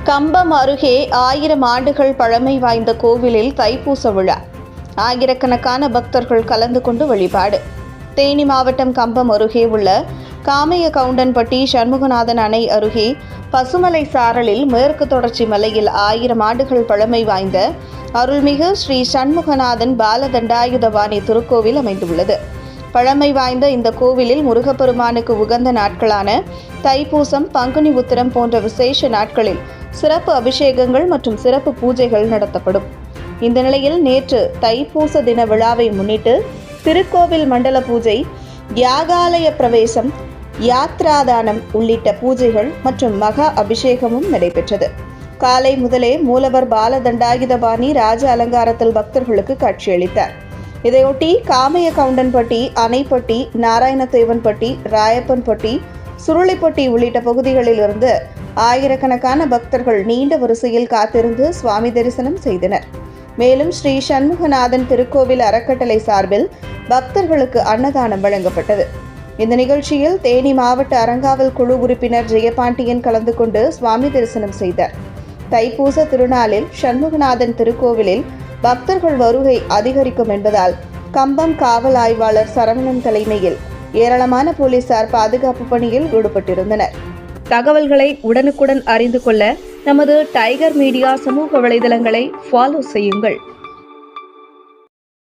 கம்பம் அருகே 1000 ஆண்டுகள் பழமை வாய்ந்த கோவிலில் தைப்பூச விழா. ஆயிரக்கணக்கான பக்தர்கள் கலந்து கொண்டு வழிபாடு. தேனி மாவட்டம் கம்பம் அருகே உள்ள காமையகவுண்டன்பட்டி சண்முகநாதன் அணை அருகே பசுமலை சாரலில் மேற்கு தொடர்ச்சி மலையில் 1000 ஆண்டுகள் பழமை வாய்ந்த அருள்மிகு ஸ்ரீ சண்முகநாதன் பாலதண்டாயுதபாணி திருக்கோவில் அமைந்துள்ளது. பழமை வாய்ந்த இந்த கோவிலில் முருகப்பெருமானுக்கு உகந்த நாட்களான தைப்பூசம், பங்குனி உத்திரம் போன்ற விசேஷ நாட்களில் சிறப்பு அபிஷேகங்கள் மற்றும் சிறப்பு பூஜைகள் நடத்தப்படும். இந்த நிலையில் நேற்று தைப்பூச தின விழாவை முன்னிட்டு திருக்கோவில் மண்டல பூஜை, யாகாலய பிரவேசம், யாத்ராதானம் உள்ளிட்ட பூஜைகள் மற்றும் மகா அபிஷேகமும் நடைபெற்றது. காலை முதலே மூலவர் பாலதண்டாயுதபாணி ராஜ அலங்காரத்தில் பக்தர்களுக்கு காட்சியளித்தார். இதையொட்டி காமையகவுண்டன்பட்டி, அணைப்பட்டி, நாராயணதேவன்பட்டி, ராயப்பன்பட்டி, சுருளிப்பட்டி உள்ளிட்ட பகுதிகளில் இருந்து ஆயிரக்கணக்கான பக்தர்கள் நீண்ட வரிசையில் காத்திருந்து சுவாமி தரிசனம் செய்தனர். மேலும் ஸ்ரீ சண்முகநாதன் திருக்கோவில் அறக்கட்டளை சார்பில் பக்தர்களுக்கு அன்னதானம் வழங்கப்பட்டது. இந்த நிகழ்ச்சியில் தேனி மாவட்ட அறங்காவல் குழு உறுப்பினர் ஜெயபாண்டியன் கலந்து கொண்டு சுவாமி தரிசனம் செய்தார். தைப்பூச திருநாளில் சண்முகநாதன் திருக்கோவிலில் பக்தர்கள் வருகை அதிகரிக்கும் என்பதால் கம்பம் காவல் ஆய்வாளர் சரவணன் தலைமையில் ஏராளமான போலீசார் பாதுகாப்பு பணியில் ஈடுபட்டிருந்தனர். தகவல்களை உடனுக்குடன் அறிந்து கொள்ள நமது டைகர் மீடியா சமூக வலைதளங்களை ஃபாலோ செய்யுங்கள்.